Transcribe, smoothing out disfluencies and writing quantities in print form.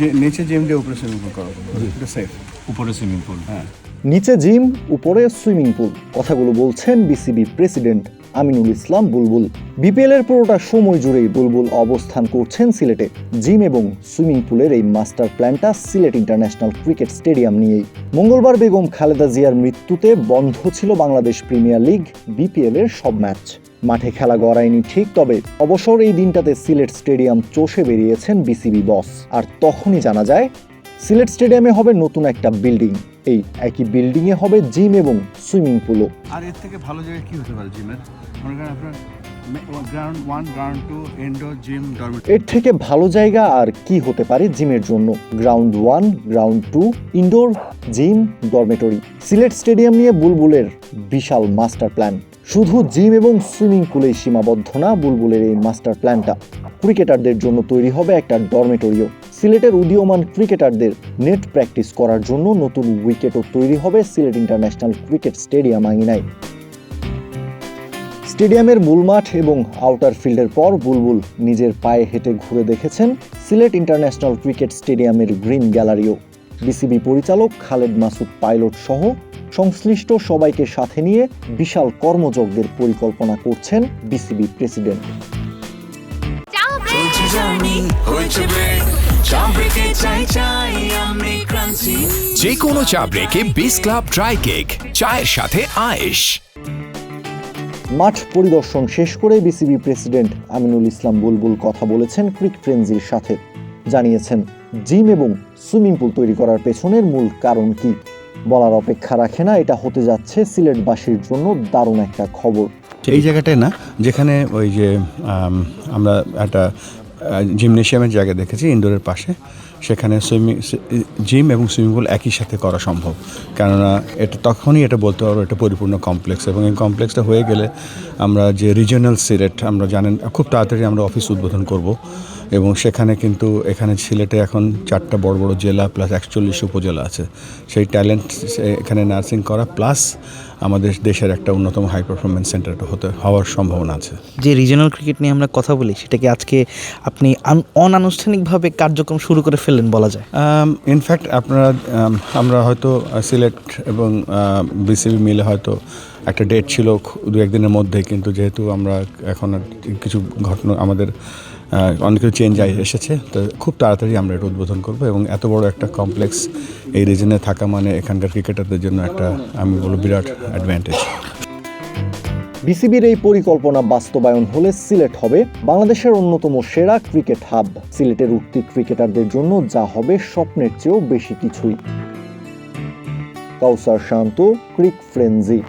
যে নিচে জিম দিয়ে উপরে সুইমিং পুল করা এটা সেফ, উপরে সুইমিং পুল। হ্যাঁ, নিচে জিম, উপরে সুইমিং পুল, কথাগুলো বলছেন বিসিবি প্রেসিডেন্ট আমিনুল ইসলাম বুলবুল। বিপিএল এর পুরোটা সময় জুড়েই বুলবুল অবস্থান করছেন সিলেটে। জিম এবং সুইমিং পুলের এই মাস্টার প্ল্যানটা সিলেট ইন্টারন্যাশনাল ক্রিকেট স্টেডিয়াম নিয়েই। মঙ্গলবার বেগম খালেদা জিয়ার মৃত্যুতে বন্ধ ছিল বাংলাদেশ প্রিমিয়ার লিগ বিপিএল এর সব ম্যাচ। মাঠে খেলা গড়ায়নি ঠিক, তবে অবসর এই দিনটাতে সিলেট স্টেডিয়াম চষে বেরিয়েছেন বিসিবি বস। আর তখনই জানা যায় সিলেট স্টেডিয়ামে হবে নতুন একটা বিল্ডিং। এই একই বিল্ডিংয়ে হবে জিম এবং সুইমিং পুলও। আর এর থেকে ভালো জায়গা কি হতে পারে জিমের? মনে করেন আপনার ground 1, ground 2, indoor gym, dormitory. এর থেকে ভালো জায়গা আর কি হতে পারে জিমের জন্য? Ground 1, ground 2, indoor gym, dormitory. Sylhet stadium নিয়ে বুলবুলের বিশাল মাস্টার প্ল্যান। শুধু জিম এবং সুইমিং পুলেই সীমাবদ্ধ না বুলবুলের এই মাস্টার প্ল্যানটা। ক্রিকেটারদের জন্য তৈরি হবে একটা ডরমেটরিও। সিলেটের উদীয়মান ক্রিকেটারদের নেট প্র্যাকটিস করার জন্য নতুন উইকেটও তৈরি হবে সিলেট ইন্টারন্যাশনাল ক্রিকেট স্টেডিয়াম আঙিনায়। স্টেডিয়ামের মূল মাঠ এবং আউটার ফিল্ডের পর বুলবুল নিজের পায়ে হেঁটে ঘুরে দেখেছেন সিলেট ইন্টারন্যাশনাল ক্রিকেট স্টেডিয়ামের গ্রিন গ্যালারিও। বিসিবি পরিচালক খালেদ মাসুদ পাইলট সহ সংশ্লিষ্ট সবাইকে সাথে নিয়ে বিশাল কর্মযজ্ঞের পরিকল্পনা করছেন বিসিবি প্রেসিডেন্ট। যে কোনো চা ব্রেকে বিস ক্লাব ড্রাই কেক, চায়ের সাথে আয়েশ। মাঠ পরিদর্শন শেষ করে বিসিবি প্রেসিডেন্ট আমিনুল ইসলাম বুলবুল কথা বলেছেন ক্রিক ফ্রেন্সির সাথে। জানিয়েছেন জিম এবং সুইমিং পুল তৈরি করার পেছনের মূল কারণ কি। বলার অপেক্ষা রাখে না, এটা হতে যাচ্ছে সিলেটবাসীর জন্য দারুণ একটা খবর। এই জায়গাটায় না, যেখানে ওই যে আমরা একটা জিমনেশিয়ামের জায়গা দেখেছি ইনডোরের পাশে, সেখানে জিম এবং সুইমিং পুল একই সাথে করা সম্ভব। কেননা এটা তখনই এটা বলতে পারবো এটা পরিপূর্ণ কমপ্লেক্স, এবং এই কমপ্লেক্সটা হয়ে গেলে আমরা যে রিজিওনাল সিলেট আমরা জানেন খুব তাড়াতাড়ি আমরা অফিস উদ্বোধন করব। এবং সেখানে কিন্তু এখানে সিলেটে এখন 4টা বড় বড় জেলা প্লাস 41 উপজেলা আছে। সেই ট্যালেন্ট এখানে নার্সিং করা প্লাস আমাদের দেশের একটা অন্যতম হাই পারফরমেন্স সেন্টার হওয়ার সম্ভাবনা আছে। যে রিজিওনাল ক্রিকেট নিয়ে আমরা কথা বলি, সেটাকে আজকে আপনি অনানুষ্ঠানিকভাবে কার্যক্রম শুরু করে ফেললেন বলা যায়। ইনফ্যাক্ট আমরা হয়তো সিলেট এবং বিসিবি মিলে হয়তো একটা ডেট ছিল 2-1 দিনের মধ্যে, কিন্তু যেহেতু আমরা এখন কিছু ঘটনা আমাদের অনেক কিছু চেঞ্জ এসেছে, তো খুব তাড়াতাড়ি আমরা এটা উদ্বোধন করবো। এবং এত বড় একটা কমপ্লেক্স এই রিজনে থাকা মানে এখানকার ক্রিকেটারদের জন্য একটা আমি বলবো বিরাট অ্যাডভান্টেজ। বিসিবির এই পরিকল্পনা বাস্তবায়ন হলে সিলেট হবে বাংলাদেশের অন্যতম সেরা ক্রিকেট হাব। সিলেটের উঠতি ক্রিকেটারদের জন্য যা হবে স্বপ্নের চেয়েও বেশি কিছুই। কাউসার শান্ত, ক্রিক ফ্রেন্সি।